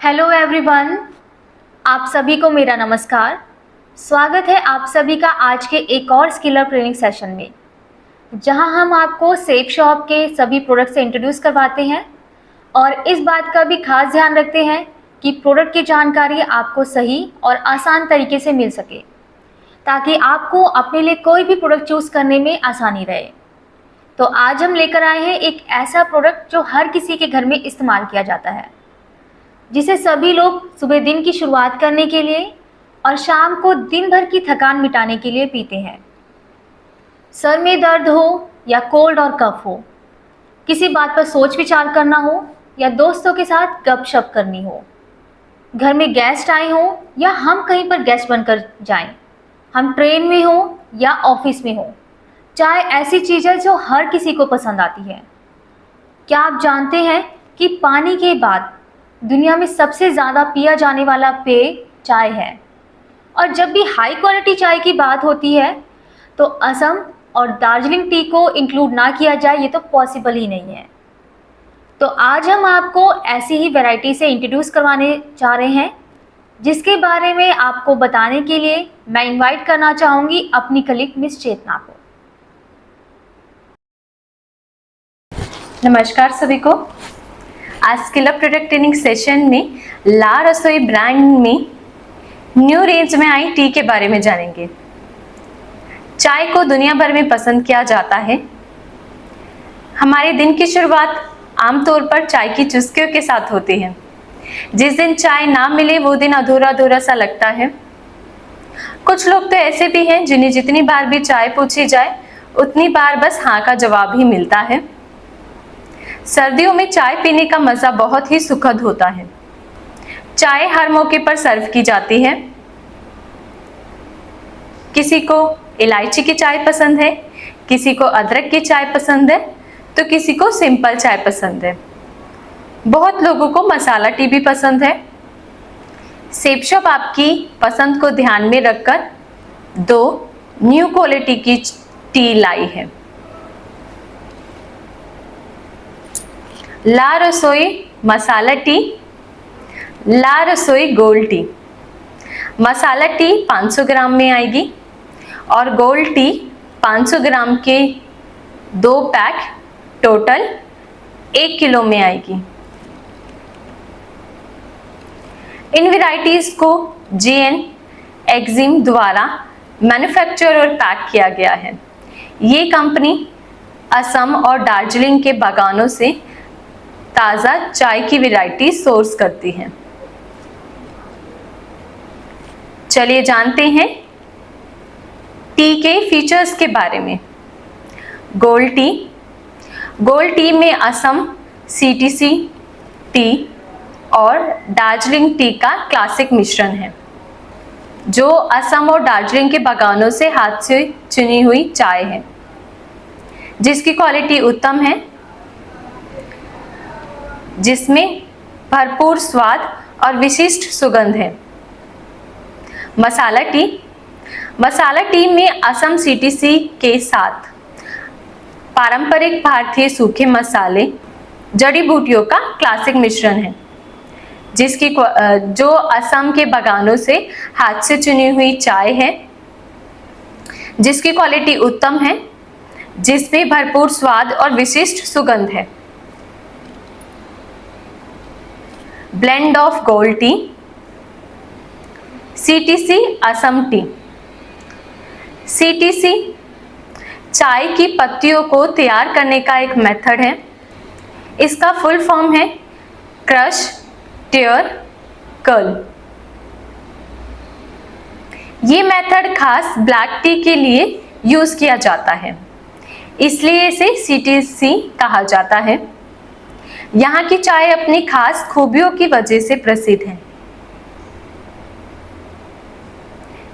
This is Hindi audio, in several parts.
हेलो एवरीवन, आप सभी को मेरा नमस्कार। स्वागत है आप सभी का आज के एक और स्किल अप ट्रेनिंग सेशन में, जहां हम आपको सेफ शॉप के सभी प्रोडक्ट से इंट्रोड्यूस करवाते हैं और इस बात का भी खास ध्यान रखते हैं कि प्रोडक्ट की जानकारी आपको सही और आसान तरीके से मिल सके, ताकि आपको अपने लिए कोई भी प्रोडक्ट चूज़ करने में आसानी रहे। तो आज हम लेकर आए हैं एक ऐसा प्रोडक्ट जो हर किसी के घर में इस्तेमाल किया जाता है, जिसे सभी लोग सुबह दिन की शुरुआत करने के लिए और शाम को दिन भर की थकान मिटाने के लिए पीते हैं। सर में दर्द हो या कोल्ड और कफ हो, किसी बात पर सोच विचार करना हो या दोस्तों के साथ गपशप करनी हो, घर में गेस्ट आए हो या हम कहीं पर गेस्ट बनकर जाएं, हम ट्रेन में हो या ऑफिस में हो, चाय ऐसी चीज़ है जो हर किसी को पसंद आती है। क्या आप जानते हैं कि पानी के बाद दुनिया में सबसे ज़्यादा पिया जाने वाला पेय चाय है? और जब भी हाई क्वालिटी चाय की बात होती है तो असम और दार्जिलिंग टी को इंक्लूड ना किया जाए, ये तो पॉसिबल ही नहीं है। तो आज हम आपको ऐसी ही वैरायटी से इंट्रोड्यूस करवाने जा रहे हैं, जिसके बारे में आपको बताने के लिए मैं इनवाइट करना चाहूँगी अपनी कलीग मिस चेतना को। नमस्कार सभी को। आज skill up product training session में ला रसोई ब्रांड में न्यू रेंज में आई टी के बारे में जानेंगे। चाय को दुनिया भर में पसंद किया जाता है। हमारे दिन की शुरुआत आमतौर पर चाय की चुस्कियों के साथ होती है। जिस दिन चाय ना मिले वो दिन अधूरा अधूरा सा लगता है। कुछ लोग तो ऐसे भी हैं जिन्हें जितनी बार भी चाय पूछी जाए उतनी बार बस हाँ का जवाब ही मिलता है। सर्दियों में चाय पीने का मजा बहुत ही सुखद होता है। चाय हर मौके पर सर्व की जाती है। किसी को इलायची की चाय पसंद है, किसी को अदरक की चाय पसंद है, तो किसी को सिंपल चाय पसंद है। बहुत लोगों को मसाला टी भी पसंद है। सेफ शॉप आपकी पसंद को ध्यान में रखकर 2 न्यू क्वालिटी की टी लाई है। ला रसोई मसाला टी, ला रसोई गोल्ड टी। मसाला टी 500 ग्राम में आएगी और गोल्ड टी 500 ग्राम के 2 पैक टोटल 1 किलो में आएगी। इन वैरायटीज को JN एक्जिम द्वारा मैन्युफैक्चर और पैक किया गया है। ये कंपनी असम और दार्जिलिंग के बागानों से ताज़ा चाय की वैरायटी सोर्स करती है। चलिए जानते हैं टी के फीचर्स के बारे में। गोल्ड टी में असम CTC टी और दार्जिलिंग टी का क्लासिक मिश्रण है, जो असम और दार्जिलिंग के बागानों से हाथ से चुनी हुई चाय है, जिसकी क्वालिटी उत्तम है, जिसमें भरपूर स्वाद और विशिष्ट सुगंध है। मसाला टी में असम CTC के साथ पारंपरिक भारतीय सूखे मसाले, जड़ी बूटियों का क्लासिक मिश्रण है, जो असम के बागानों से हाथ से चुनी हुई चाय है, जिसकी क्वालिटी उत्तम है, जिसमें भरपूर स्वाद और विशिष्ट सुगंध है। Blend of gold tea, CTC Assam T. CTC चाय की पत्तियों को तैयार करने का एक मेथड है। इसका फुल फॉर्म है क्रश, टेयर, कर्ल। ये मेथड खास ब्लैक टी के लिए यूज किया जाता है, इसलिए इसे CTC कहा जाता है। यहाँ की चाय अपनी खास खूबियों की वजह से प्रसिद्ध है।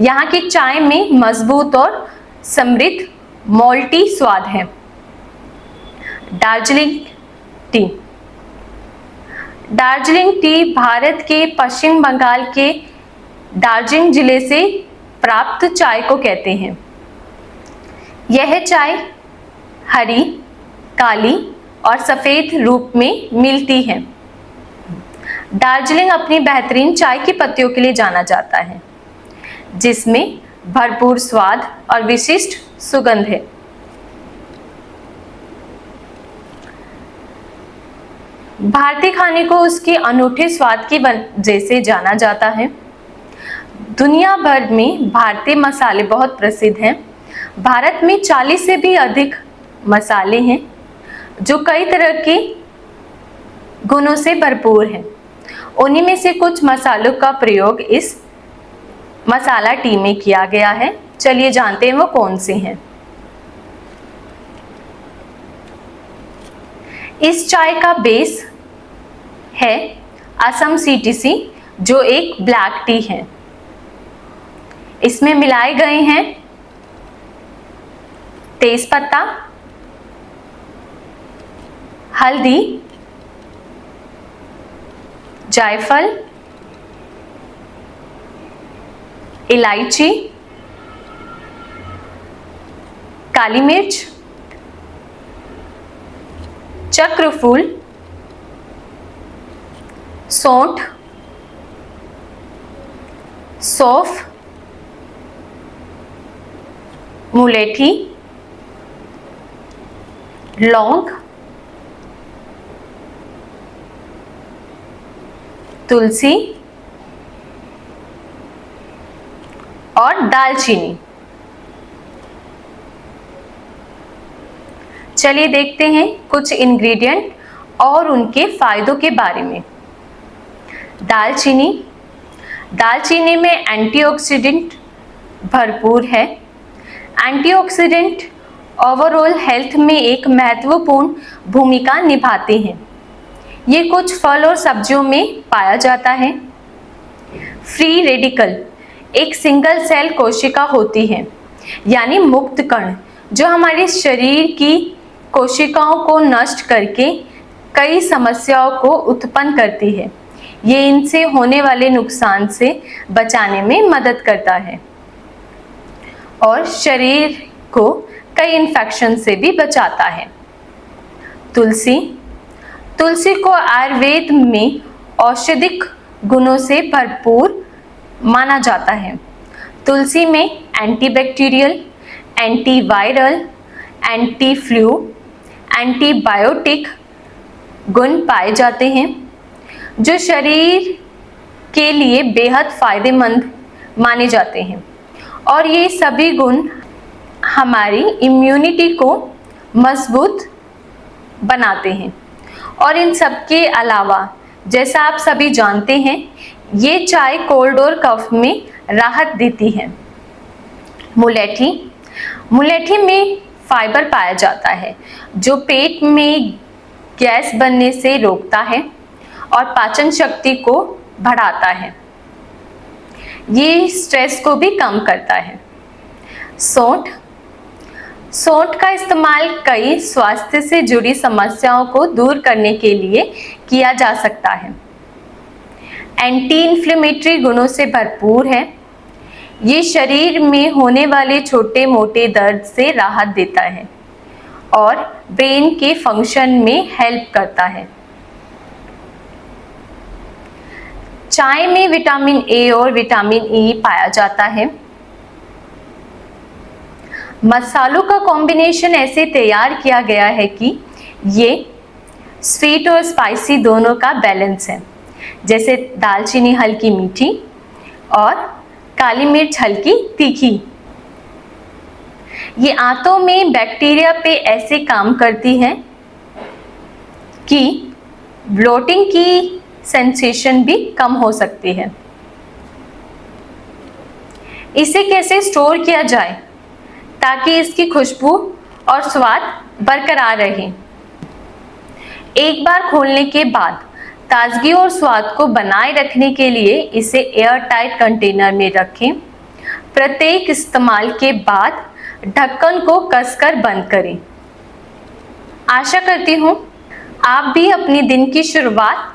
यहाँ की चाय में मजबूत और समृद्ध मॉल्टी स्वाद है। दार्जिलिंग टी भारत के पश्चिम बंगाल के दार्जिलिंग जिले से प्राप्त चाय को कहते हैं। यह चाय हरी, काली और सफेद रूप में मिलती है। दार्जिलिंग अपनी बेहतरीन चाय की पत्तियों के लिए जाना जाता है, जिसमें भरपूर स्वाद और विशिष्ट सुगंध है। भारतीय खाने को उसके अनूठे स्वाद की वजह से जाना जाता है। दुनिया भर में भारतीय मसाले बहुत प्रसिद्ध हैं। भारत में 40 से भी अधिक मसाले हैं जो कई तरह के गुणों से भरपूर हैं। उन्हीं में से कुछ मसालों का प्रयोग इस मसाला टी में किया गया है। चलिए जानते हैं वो कौन से हैं। इस चाय का बेस है असम CTC, जो एक ब्लैक टी है। इसमें मिलाए गए हैं तेजपत्ता, हल्दी, जायफल, इलायची, काली मिर्च, चक्रफूल, सौंठ, सौंफ, मुलेठी, लौंग, तुलसी और दालचीनी। चलिए देखते हैं कुछ इंग्रेडिएंट और उनके फायदों के बारे में। दालचीनी। दालचीनी में एंटीऑक्सीडेंट भरपूर है। एंटीऑक्सीडेंट ओवरऑल हेल्थ में एक महत्वपूर्ण भूमिका निभाते हैं। ये कुछ फल और सब्जियों में पाया जाता है। फ्री रेडिकल एक सिंगल सेल कोशिका होती है, यानी मुक्त कण, जो हमारे शरीर की कोशिकाओं को नष्ट करके कई समस्याओं को उत्पन्न करती है। ये इनसे होने वाले नुकसान से बचाने में मदद करता है और शरीर को कई इन्फेक्शन से भी बचाता है। तुलसी। तुलसी को आयुर्वेद में औषधिक गुणों से भरपूर माना जाता है। तुलसी में antibacterial, antiviral, anti flu, antibiotic गुण पाए जाते हैं, जो शरीर के लिए बेहद फायदेमंद माने जाते हैं। और ये सभी गुण हमारी इम्यूनिटी को मजबूत बनाते हैं। और इन सब के अलावा, जैसा आप सभी जानते हैं, ये चाय कोल्ड और कफ में राहत देती है। मुलेठी। मुलेठी में फाइबर पाया जाता है, जो पेट में गैस बनने से रोकता है और पाचन शक्ति को बढ़ाता है। ये स्ट्रेस को भी कम करता है। सौंठ। सौंठ का इस्तेमाल कई स्वास्थ्य से जुड़ी समस्याओं को दूर करने के लिए किया जा सकता है। एंटी इन्फ्लेमेटरी गुणों से भरपूर है। ये शरीर में होने वाले छोटे मोटे दर्द से राहत देता है और ब्रेन के फंक्शन में हेल्प करता है। चाय में विटामिन ए और विटामिन ई पाया जाता है। मसालों का कॉम्बिनेशन ऐसे तैयार किया गया है कि ये स्वीट और स्पाइसी दोनों का बैलेंस है। जैसे दालचीनी हल्की मीठी और काली मिर्च हल्की तीखी। ये आंतों में बैक्टीरिया पे ऐसे काम करती है कि ब्लोटिंग की सेंसेशन भी कम हो सकती है। इसे कैसे स्टोर किया जाए ताकि इसकी खुशबू और स्वाद बरकरार रहे? एक बार खोलने के बाद ताजगी और स्वाद को बनाए रखने के लिए इसे एयर टाइट कंटेनर में रखें। प्रत्येक इस्तेमाल के बाद ढक्कन को कसकर बंद करें। आशा करती हूँ आप भी अपनी दिन की शुरुआत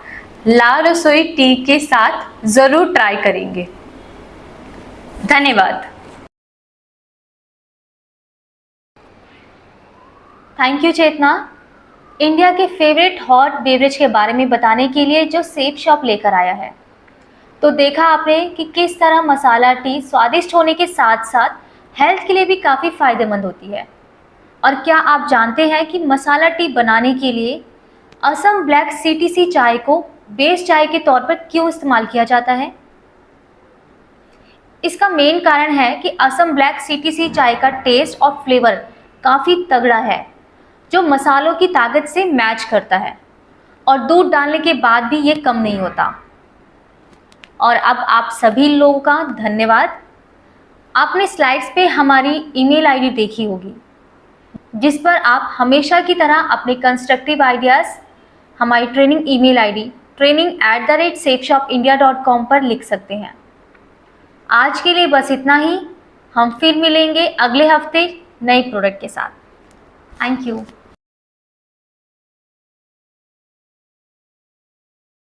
ला रसोई टी के साथ जरूर ट्राई करेंगे। धन्यवाद। Thank you Chetna. इंडिया के फेवरेट हॉट बेवरेज के बारे में बताने के लिए जो सेफ शॉप लेकर आया है। तो देखा आपने कि किस तरह मसाला टी स्वादिष्ट होने के साथ साथ हेल्थ के लिए भी काफ़ी फायदेमंद होती है। और क्या आप जानते हैं कि मसाला टी बनाने के लिए असम ब्लैक सीटीसी चाय को बेस चाय के तौर पर क्यों इस्तेमाल किया जाता है? इसका मेन कारण है कि असम ब्लैक सीटीसी चाय का टेस्ट और फ्लेवर काफ़ी तगड़ा है, जो मसालों की ताकत से मैच करता है और दूध डालने के बाद भी ये कम नहीं होता। और अब आप सभी लोगों का धन्यवाद। आपने स्लाइड्स पे हमारी ईमेल आईडी देखी होगी, जिस पर आप हमेशा की तरह अपने कंस्ट्रक्टिव आइडियाज़ हमारी ट्रेनिंग ईमेल आईडी training@safeshopindia.com पर लिख सकते हैं। आज के लिए बस इतना ही। हम फिर मिलेंगे अगले हफ्ते नए प्रोडक्ट के साथ। Thank you.